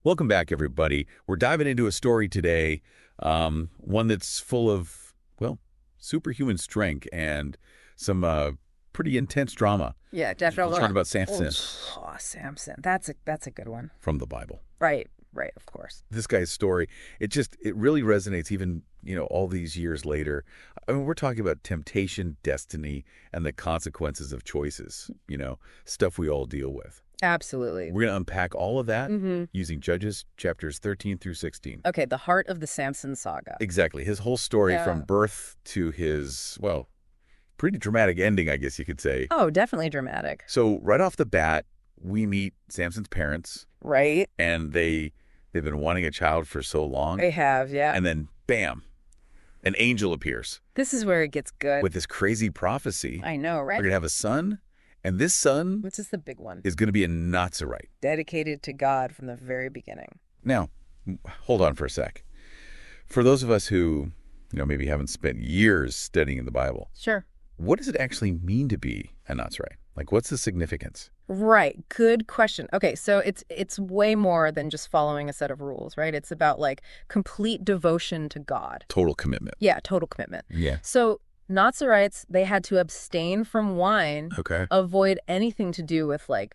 Welcome back, everybody. We're diving into a story today, one that's full of, well, superhuman strength and some pretty intense drama. Yeah, We're definitely. talking about Samson Oh, Samson. That's a good one. from the Bible. Right, right, of course. This guy's story, it really resonates even, all these years later. I mean, we're talking about temptation, destiny, and the consequences of choices, stuff we all deal with. Absolutely. We're going to unpack all of that using Judges chapters 13 through 16. Okay, the heart of the Samson saga. Exactly. His whole story Yeah. from birth to his, well, pretty dramatic ending, I guess you could say. Oh, definitely dramatic. So right off the bat, we meet Samson's parents, Right? and they've been wanting a child for so long. They have, yeah. And then, bam, an angel appears This is where it gets good. with this crazy prophecy. I know, We're right? going to have a son, and this son Which is the big one. is going to be a Nazarite. Dedicated to God from the very beginning. Now, hold on for a sec. For those of us who, maybe haven't spent years studying the Bible, Sure. what does it actually mean to be a Nazarite? Like, what's the significance? Right. Good question. Okay, so it's way more than just following a set of rules, right? It's about like complete devotion to God. Total commitment. Yeah, total commitment. Yeah. So Nazarites, they had to abstain from wine, Okay. avoid anything to do with like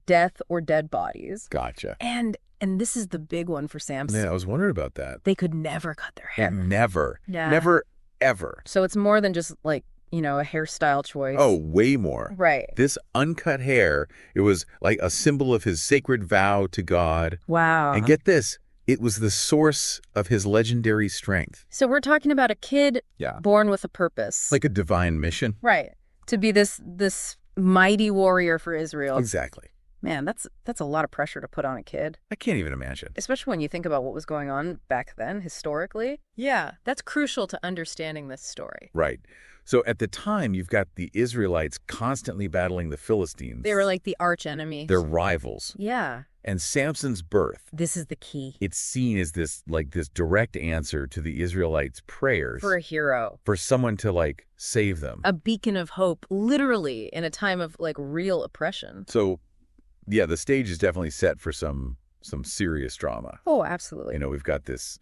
death or dead bodies. Gotcha. And this is the big one for Samson. Yeah, I was wondering about that. They could never cut their hair. Never. Yeah. Never, ever. So it's more than just like, a hairstyle choice. Oh, way more. Right. This uncut hair, it was like a symbol of his sacred vow to God. Wow. And get this, it was the source of his legendary strength. So we're talking about a kid Yeah. born with a purpose. Like a divine mission. Right. To be this mighty warrior for Israel. Exactly. Man, that's a lot of pressure to put on a kid. I can't even imagine. Especially when you think about what was going on back then, historically. Yeah, that's crucial to understanding this story. Right. So at the time, you've got the Israelites constantly battling the Philistines. They were like the arch enemy. They're rivals. Yeah, And Samson's birth, this is the key. it's seen as this direct answer to the Israelites' prayers For a hero. for someone to save them. A beacon of hope, literally, in a time of real oppression. So, yeah, the stage is definitely set for some serious drama. Oh, absolutely. We've got this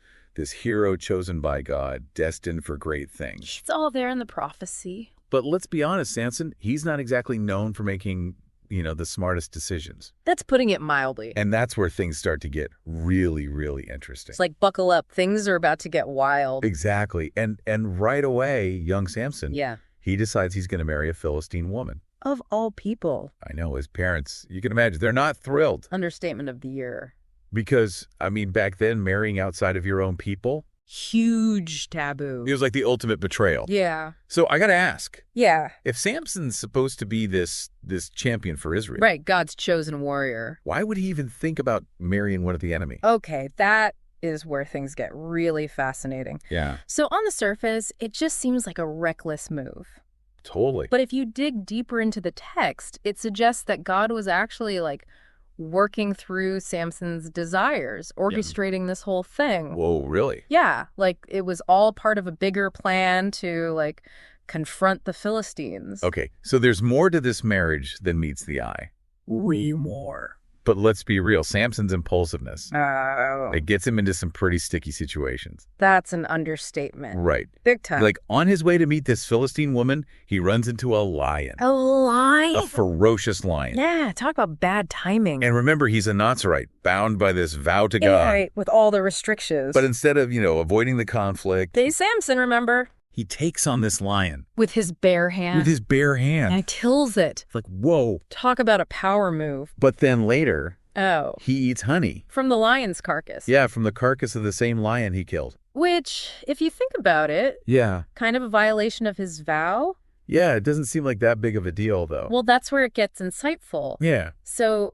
hero chosen by God, destined for great things. It's all there in the prophecy. But let's be honest, Samson, he's not exactly known for making, the smartest decisions. That's putting it mildly. And that's where things start to get really, really interesting. It's like, buckle up. Things are about to get wild. Exactly. And right away, young Samson, Yeah. he decides he's going to marry a Philistine woman. Of all people. I know, his parents, you can imagine, they're not thrilled. Understatement of the year. Because, back then, marrying outside of your own people, Huge taboo. it was like the ultimate betrayal. Yeah. So I got to ask, Yeah. if Samson's supposed to be this champion for Israel, Right. God's chosen warrior. why would he even think about marrying one of the enemy? Okay. That is where things get really fascinating. Yeah, So on the surface, it just seems like a reckless move. totally. But if you dig deeper into the text, it suggests that God was actually working through Samson's desires, orchestrating this whole thing. Whoa, really? Yeah, it was all part of a bigger plan to confront the Philistines. Okay, so there's more to this marriage than meets the eye. Way more. But let's be real, Samson's impulsiveness, Oh, it gets him into some pretty sticky situations. that's an understatement. Right. Big time. On his way to meet this Philistine woman, he runs into a lion. A lion? A ferocious lion. Yeah, talk about bad timing. And remember, he's a Nazarite, bound by this vow to Yeah, God. right, with all the restrictions. But instead of, avoiding the conflict, They Samson, remember? he takes on this lion With his bare hand. with his bare hand. And kills it. It's like, whoa. Talk about a power move. But then later, Oh. he eats honey. From the lion's carcass. Yeah, from the carcass of the same lion he killed. Which, if you think about it, Yeah. kind of a violation of his vow. Yeah, it doesn't seem like that big of a deal, though. Well, that's where it gets insightful. Yeah. So,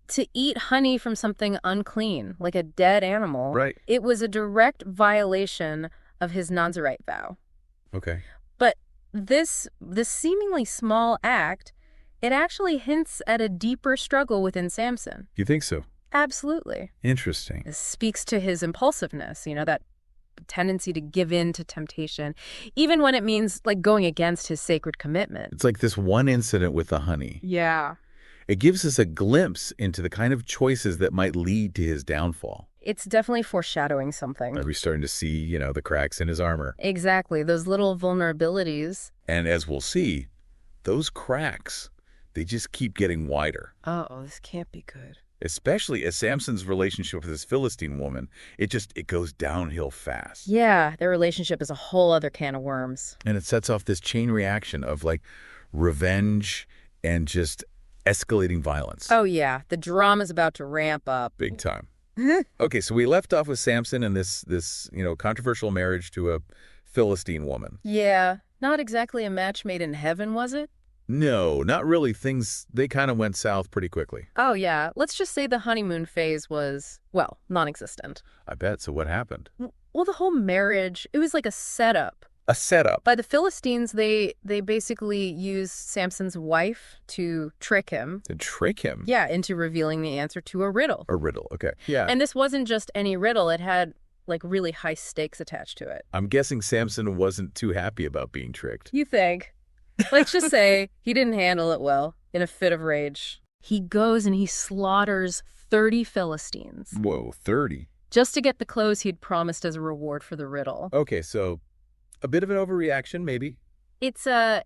to eat honey from something unclean, like a dead animal, Right. it was a direct violation of his Nazarite vow. Okay. But this seemingly small act, it actually hints at a deeper struggle within Samson. You think so? Absolutely. Interesting. This speaks to his impulsiveness, that tendency to give in to temptation, even when it means going against his sacred commitment. It's like this one incident with the honey. Yeah. It gives us a glimpse into the kind of choices that might lead to his downfall. It's definitely foreshadowing something. Are we starting to see, the cracks in his armor? Exactly, those little vulnerabilities. And as we'll see, those cracks, they just keep getting wider. Uh-oh, this can't be good. Especially as Samson's relationship with this Philistine woman, it goes downhill fast. Yeah, their relationship is a whole other can of worms. And it sets off this chain reaction of like revenge and just escalating violence. Oh yeah, the drama's about to ramp up. Big time. Okay, so we left off with Samson and this controversial marriage to a Philistine woman. Yeah, not exactly a match made in heaven, was it? No, not really. They kind of went south pretty quickly. Oh yeah, let's just say the honeymoon phase was, well, non-existent. I bet. So what happened? Well, the whole marriage, it was like a setup. A setup. By the Philistines, they basically used Samson's wife to trick him. To trick him? Yeah, into revealing the answer to a riddle. A riddle, okay. Yeah. And this wasn't just any riddle. It had, like, really high stakes attached to it. I'm guessing Samson wasn't too happy about being tricked. You think? Let's just say he didn't handle it well. In a fit of rage, he goes and he slaughters 30 Philistines. Whoa, 30? Just to get the clothes he'd promised as a reward for the riddle. Okay, so a bit of an overreaction, maybe. It's a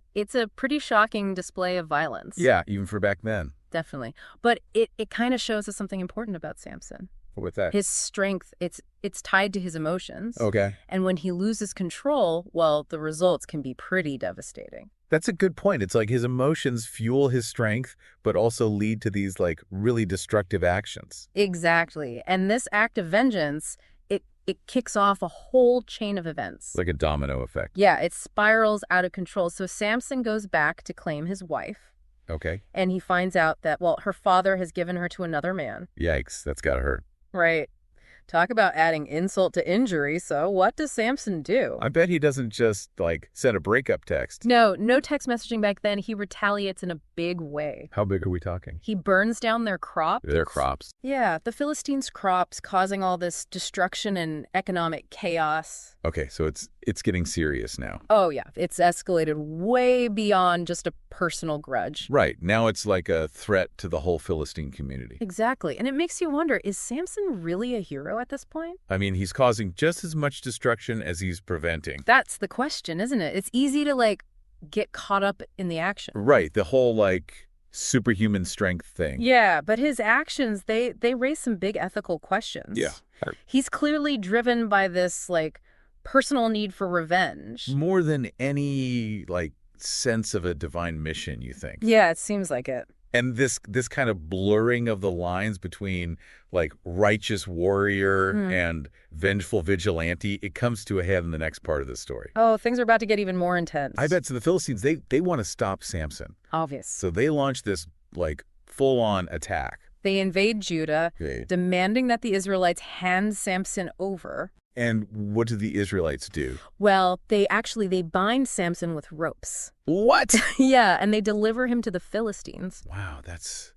pretty shocking display of violence. Yeah, even for back then. Definitely. But it kind of shows us something important about Samson. What's that? His strength, it's tied to his emotions. Okay. And when he loses control, well, the results can be pretty devastating. That's a good point. It's like his emotions fuel his strength, but also lead to these like really destructive actions. Exactly. And this act of vengeance, it kicks off a whole chain of events. Like a domino effect. Yeah, it spirals out of control. So Samson goes back to claim his wife. Okay. And he finds out that, well, her father has given her to another man. Yikes, that's gotta hurt. Right. Talk about adding insult to injury. So what does Samson do? I bet he doesn't just, like, send a breakup text. No text messaging back then. He retaliates in a big way. How big are we talking? He burns down their crops. Their crops. Yeah, the Philistines' crops, causing all this destruction and economic chaos. Okay, so it's getting serious now. Oh, yeah. It's escalated way beyond just a personal grudge. Right. Now it's like a threat to the whole Philistine community. Exactly. And it makes you wonder, is Samson really a hero at this point? I mean, he's causing just as much destruction as he's preventing. That's the question, isn't it? It's easy to, like, get caught up in the action. Right. The whole, like, superhuman strength thing. Yeah, but his actions, they raise some big ethical questions. Yeah. He's clearly driven by this, like, personal need for revenge. More than any, like, sense of a divine mission, you think? Yeah, it seems like it. And this kind of blurring of the lines between, like, righteous warrior and vengeful vigilante, it comes to a head in the next part of the story. Oh, things are about to get even more intense. I bet. So the Philistines, they want to stop Samson. Obvious. So they launch this, like, full-on attack. They invade Judah, Okay. demanding that the Israelites hand Samson over. And what do the Israelites do? Well, they bind Samson with ropes. What? Yeah, and they deliver him to the Philistines. Wow, that's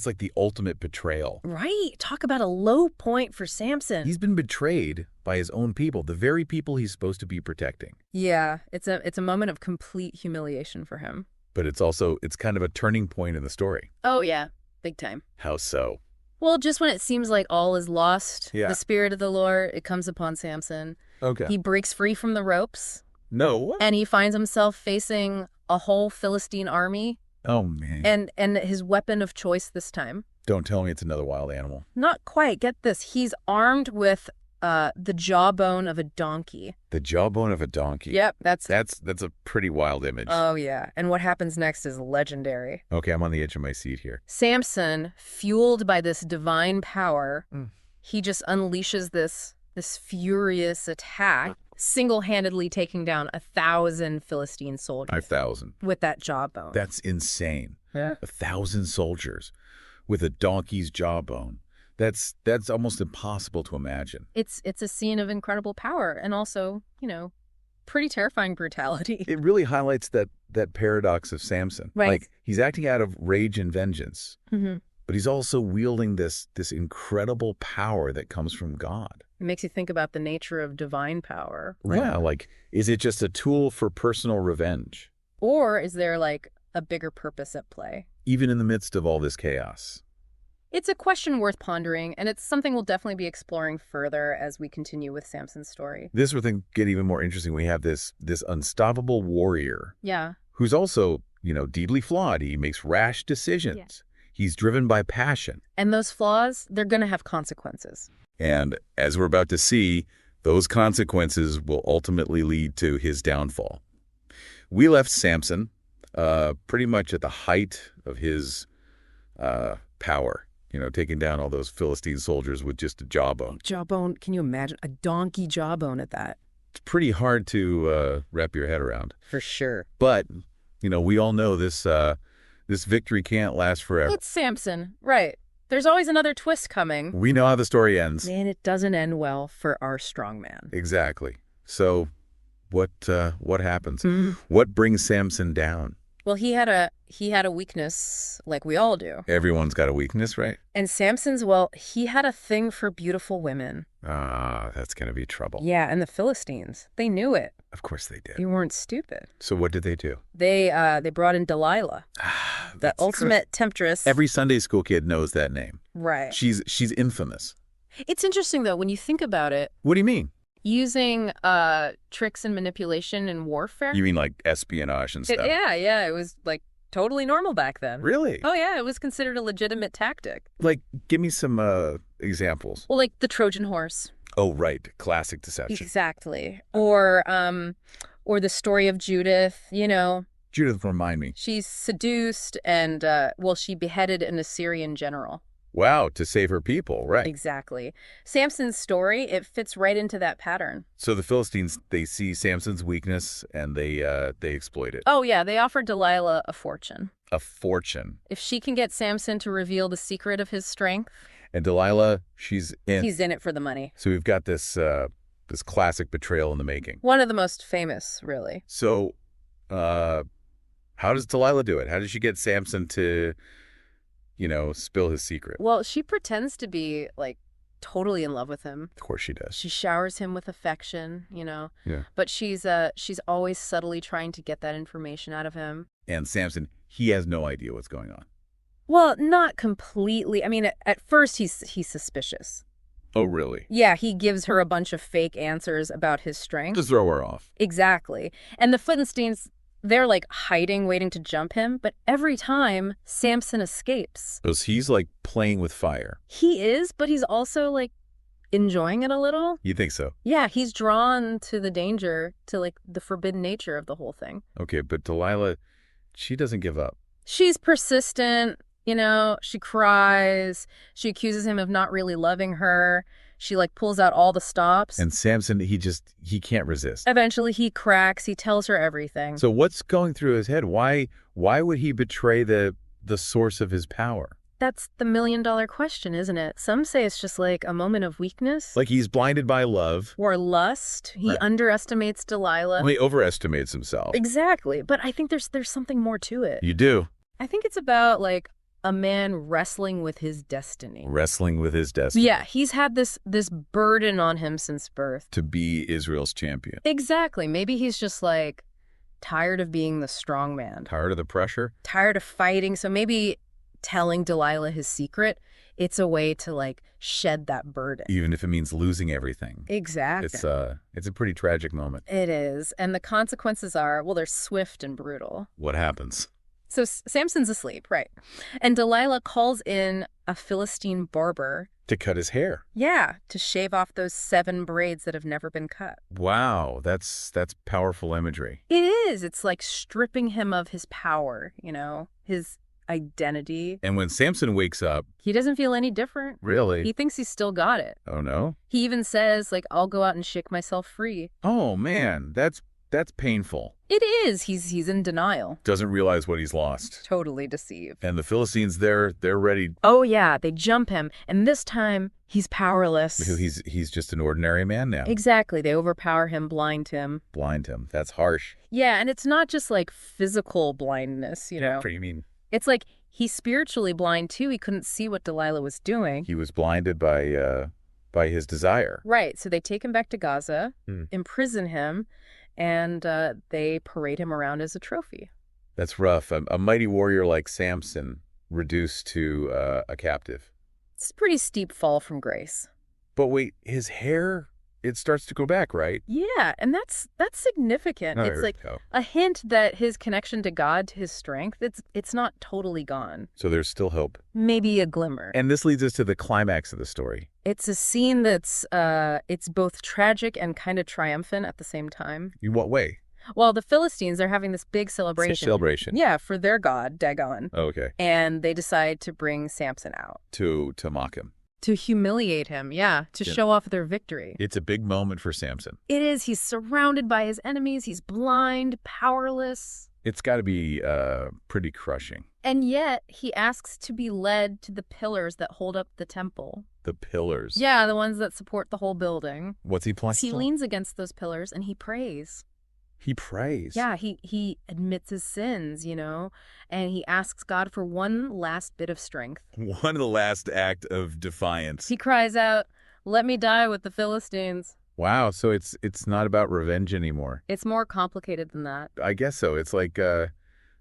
like the ultimate betrayal. Right. Talk about a low point for Samson. He's been betrayed by his own people, the very people he's supposed to be protecting. Yeah, it's a moment of complete humiliation for him. But it's kind of a turning point in the story. Oh, yeah. Big time. How so? Well, just when it seems like all is lost, Yeah. the Spirit of the Lord, it comes upon Samson. Okay. He breaks free from the ropes, No. and he finds himself facing a whole Philistine army, Oh, man. and his weapon of choice this time. Don't tell me it's another wild animal. Not quite. Get this. He's armed with the jawbone of a donkey. The jawbone of a donkey. Yep, that's a pretty wild image. Oh, yeah. And what happens next is legendary. Okay, I'm on the edge of my seat here. Samson, fueled by this divine power, he just unleashes this furious attack, single-handedly taking down 1,000 Philistine soldiers. 5,000. With that jawbone. That's insane. Yeah. 1,000 soldiers with a donkey's jawbone. That's almost impossible to imagine. It's a scene of incredible power and also, pretty terrifying brutality. It really highlights that paradox of Samson. Right. Like, he's acting out of rage and vengeance, Mm-hmm. but he's also wielding this incredible power that comes from God. It makes you think about the nature of divine power. Yeah, like, is it just a tool for personal revenge? Or is there, like, a bigger purpose at play? even in the midst of all this chaos? It's a question worth pondering, and it's something we'll definitely be exploring further as we continue with Samson's story. This will then get even more interesting. We have this unstoppable warrior Yeah. who's also, deeply flawed. He makes rash decisions. Yeah. He's driven by passion. And those flaws, they're going to have consequences. And as we're about to see, those consequences will ultimately lead to his downfall. We left Samson pretty much at the height of his power, taking down all those Philistine soldiers with just a jawbone. Jawbone, can you imagine? A donkey jawbone at that. It's pretty hard to wrap your head around. For sure. But, we all know this victory can't last forever. It's Samson, right. There's always another twist coming. We know how the story ends. And it doesn't end well for our strongman. Exactly. So what happens? What brings Samson down? Well, he had a weakness like we all do. Everyone's got a weakness, right? And Samson's, he had a thing for beautiful women. That's going to be trouble. Yeah, and the Philistines, they knew it. Of course they did. They weren't stupid. So what did they do? They brought in Delilah, the ultimate temptress. Every Sunday school kid knows that name. Right. She's infamous. It's interesting, though, when you think about it. What do you mean? Using tricks and manipulation in warfare. You mean like espionage and stuff? Yeah. It was like totally normal back then. Really? Oh, yeah. It was considered a legitimate tactic. Like, give me some examples. Well, like the Trojan horse. Oh, right. Classic deception. Exactly. Or the story of Judith, Judith, remind me. She's seduced and, she beheaded an Assyrian general. Wow, to save her people, right. Exactly. Samson's story, it fits right into that pattern. So the Philistines, they see Samson's weakness and they exploit it. Oh, yeah. They offered Delilah a fortune. A fortune. If she can get Samson to reveal the secret of his strength. And Delilah, she's in. He's in it for the money. So we've got this classic betrayal in the making. One of the most famous, really. So how does Delilah do it? How does she get Samson to spill his secret? Well, she pretends to be, totally in love with him. Of course she does. She showers him with affection, Yeah. But she's always subtly trying to get that information out of him. And Samson, he has no idea what's going on. Well, not completely. I mean, at first he's suspicious. Oh, really? Yeah, he gives her a bunch of fake answers about his strength. To throw her off. Exactly. And the Philistines, they're hiding, waiting to jump him, but every time Samson escapes. Because he's playing with fire. He is, but he's also enjoying it a little. You think so? Yeah, he's drawn to the danger, to the forbidden nature of the whole thing. Okay, but Delilah, she doesn't give up. She's persistent, she cries, she accuses him of not really loving her. She pulls out all the stops. And Samson, he can't resist. Eventually he cracks. He tells her everything. So what's going through his head? Why would he betray the source of his power? That's the million-dollar question, isn't it? Some say it's just a moment of weakness. He's blinded by love. Or lust. He underestimates Delilah. Well, he overestimates himself. Exactly. But I think there's something more to it. You do? I think it's about a man wrestling with his destiny. Wrestling with his destiny. Yeah, he's had this burden on him since birth. To be Israel's champion. Exactly. Maybe he's just tired of being the strong man. Tired of the pressure? Tired of fighting. So maybe telling Delilah his secret, it's a way to shed that burden. Even if it means losing everything. Exactly. It's a pretty tragic moment. It is. And the consequences are, they're swift and brutal. What happens? So Samson's asleep, right? And Delilah calls in a Philistine barber. To cut his hair. Yeah, to shave off those 7 braids that have never been cut. Wow, that's powerful imagery. It is. It's stripping him of his power, his identity. And when Samson wakes up... He doesn't feel any different. Really? He thinks he's still got it. Oh, no? He even says, I'll go out and shake myself free. Oh, man, that's painful. It is. He's in denial. Doesn't realize what he's lost. Totally deceived. And the Philistines, they're ready. Oh, yeah. They jump him. And this time, he's powerless. He's just an ordinary man now. Exactly. They overpower him, blind him. Blind him. That's harsh. Yeah, and it's not just physical blindness, What do you mean? It's he's spiritually blind, too. He couldn't see what Delilah was doing. He was blinded by his desire. Right. So they take him back to Gaza, imprison him, and they parade him around as a trophy. That's rough. A mighty warrior like Samson reduced to a captive. It's a pretty steep fall from grace. But wait, his hair, it starts to go back, right? Yeah, and that's significant. Oh, It's here like we go. a hint that his connection to God, to his strength, it's not totally gone. So there's still hope. Maybe a glimmer. And this leads us to the climax of the story. It's a scene that's it's both tragic and kind of triumphant at the same time. In what way? Well, the Philistines are having this big celebration. Celebration. Yeah, for their god, Dagon. Oh, okay. And they decide to bring Samson out. To mock him. To humiliate him, yeah, to Yeah. show off their victory. It's a big moment for Samson. It is. He's surrounded by his enemies. He's blind, powerless. It's got to be pretty crushing. And yet, he asks to be led to the pillars that hold up the temple. The pillars. Yeah, the ones that support the whole building. What's he planning? He leans against those pillars and he prays. He prays. Yeah, he admits his sins, and he asks God for one last bit of strength. One last act of defiance. He cries out, "Let me die with the Philistines." Wow, so it's not about revenge anymore. It's more complicated than that. I guess so. It's like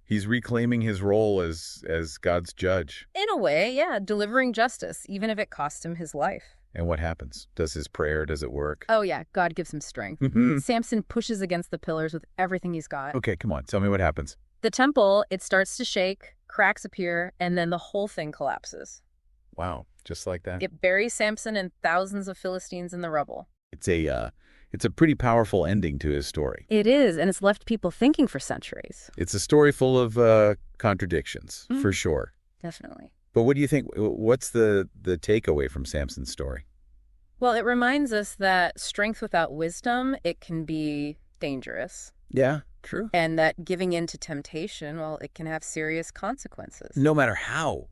he's reclaiming his role as God's judge. In a way, yeah, delivering justice, even if it cost him his life. And what happens? Does his prayer, does it work? Oh, yeah, God gives him strength. Samson pushes against the pillars with everything he's got. Okay, come on. Tell me what happens. The temple, it starts to shake, cracks appear, and then the whole thing collapses. Wow, just like that. It buries Samson and thousands of Philistines in the rubble. It's a pretty powerful ending to his story. It is, and it's left people thinking for centuries. It's a story full of contradictions, for sure. Definitely. But what do you think? What's the takeaway from Samson's story? Well, it reminds us that strength without wisdom, it can be dangerous. Yeah, true. And that giving in to temptation, well, it can have serious consequences. No matter how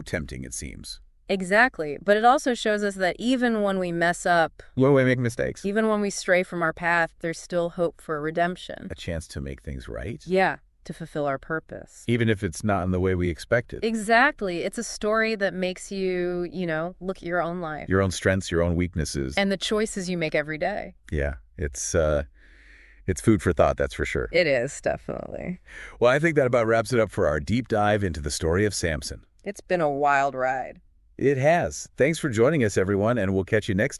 tempting it seems. Exactly. But it also shows us that even when we mess up, When we make mistakes. even when we stray from our path, there's still hope for redemption. A chance to make things right. Yeah, to fulfill our purpose. Even if it's not in the way we expected. Exactly. It's a story that makes you, look at your own life. Your own strengths, your own weaknesses. And the choices you make every day. Yeah, it's food for thought, that's for sure. It is, definitely. Well, I think that about wraps it up for our deep dive into the story of Samson. It's been a wild ride. It has. Thanks for joining us, everyone, and we'll catch you next